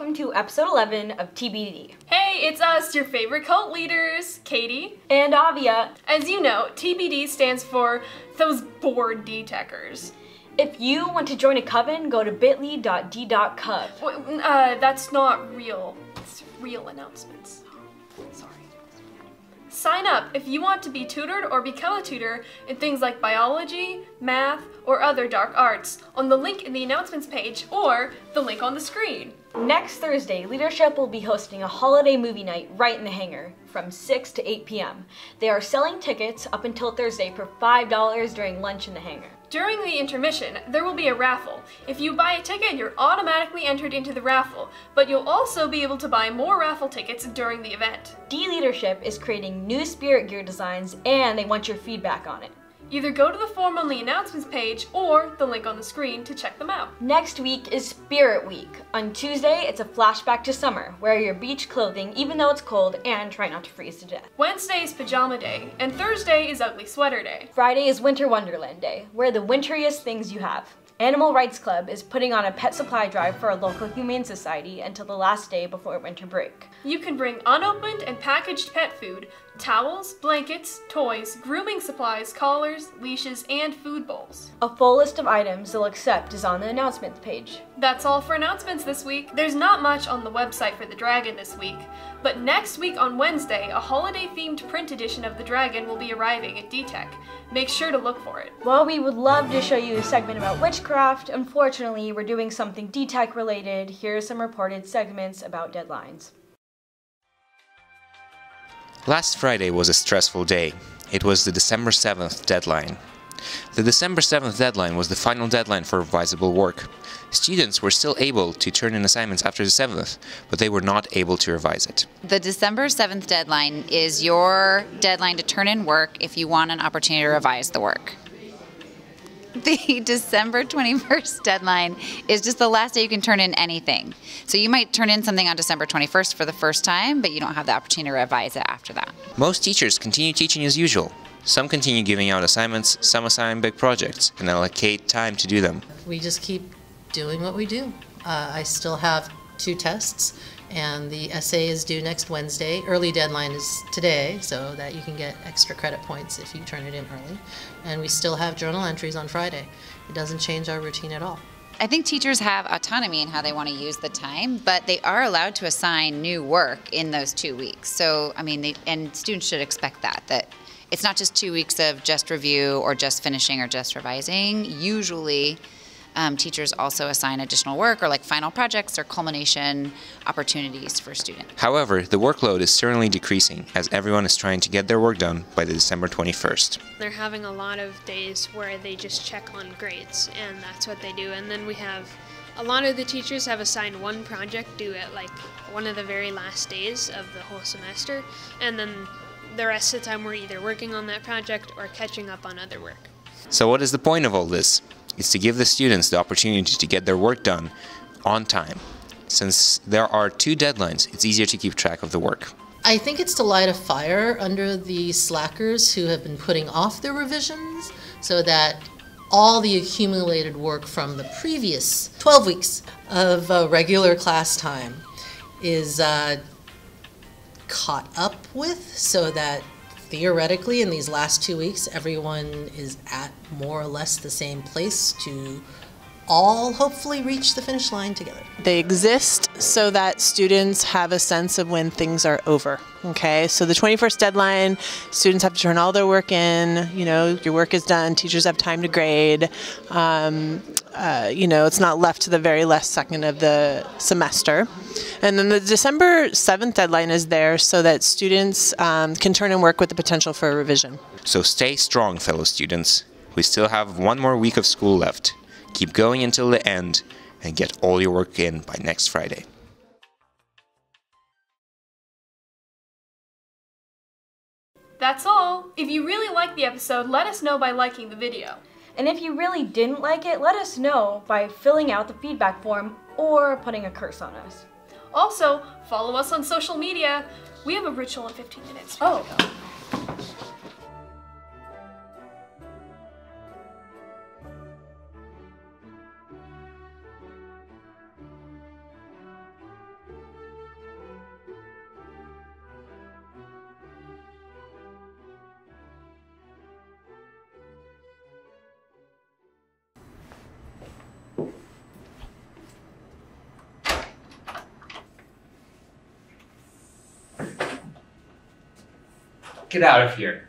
welcome to episode 11 of TBD. Hey, it's us, your favorite cult leaders, Katie and Avia. As you know, TBD stands for those bored d.tech-ers. If you want to join a coven, go to bit.ly.d.cov. That's not real. It's real announcements. Sorry. Sign up if you want to be tutored or become a tutor in things like biology, math, or other dark arts on the link in the announcements page or the link on the screen. Next Thursday, leadership will be hosting a holiday movie night right in the hangar from 6 to 8 p.m. They are selling tickets up until Thursday for $5 during lunch in the hangar. During the intermission, there will be a raffle. If you buy a ticket, you're automatically entered into the raffle, but you'll also be able to buy more raffle tickets during the event. D-Leadership is creating new spirit gear designs and they want your feedback on it. Either go to the form on the announcements page or the link on the screen to check them out. Next week is Spirit Week. On Tuesday, it's a flashback to summer. Wear your beach clothing even though it's cold and try not to freeze to death. Wednesday is Pajama Day, and Thursday is Ugly Sweater Day. Friday is Winter Wonderland Day. Wear the winteriest things you have. Animal Rights Club is putting on a pet supply drive for a local humane society until the last day before winter break. You can bring unopened and packaged pet food, towels, blankets, toys, grooming supplies, collars, leashes, and food bowls. A full list of items they'll accept is on the announcements page. That's all for announcements this week. There's not much on the website for the Dragon this week, but next week on Wednesday, a holiday-themed print edition of the Dragon will be arriving at d.tech. Make sure to look for it. While we would love to show you a segment about witchcraft, unfortunately we're doing something d.tech related. Here are some reported segments about deadlines. Last Friday was a stressful day. It was the December 7th deadline. The December 7th deadline was the final deadline for revisable work. Students were still able to turn in assignments after the 7th, but they were not able to revise it. The December 7th deadline is your deadline to turn in work if you want an opportunity to revise the work. The December 21st deadline is just the last day you can turn in anything. So you might turn in something on December 21st for the first time, but you don't have the opportunity to revise it after that. Most teachers continue teaching as usual. Some continue giving out assignments, some assign big projects, and allocate time to do them. We just keep doing what we do. I still have 2 tests, and the essay is due next Wednesday. Early deadline is today, so that you can get extra credit points if you turn it in early. And we still have journal entries on Friday. It doesn't change our routine at all. I think teachers have autonomy in how they want to use the time, but they are allowed to assign new work in those 2 weeks. So, I mean, and students should expect that it's not just 2 weeks of just review or just finishing or just revising. Usually, teachers also assign additional work or like final projects or culmination opportunities for students. However, the workload is certainly decreasing as everyone is trying to get their work done by the December 21st. They're having a lot of days where they just check on grades, and that's what they do. And then we have a lot of the teachers have assigned one project due at like one of the very last days of the whole semester, and then the rest of the time we're either working on that project or catching up on other work. So what is the point of all this? It's to give the students the opportunity to get their work done on time. Since there are 2 deadlines, it's easier to keep track of the work. I think it's to light a fire under the slackers who have been putting off their revisions so that all the accumulated work from the previous 12 weeks of regular class time is caught up with, so that theoretically in these last 2 weeks everyone is at more or less the same place to all hopefully reach the finish line together. They exist so that students have a sense of when things are over. Okay, so the 21st deadline, students have to turn all their work in, your work is done, teachers have time to grade, it's not left to the very last second of the semester. And then the December 7th deadline is there so that students can turn in work with the potential for a revision. So stay strong, fellow students. We still have 1 more week of school left. Keep going until the end and get all your work in by next Friday. That's all. If you really liked the episode, let us know by liking the video. And if you really didn't like it, let us know by filling out the feedback form or putting a curse on us. Also, follow us on social media. We have a ritual in 15 minutes. Oh. Get out of here.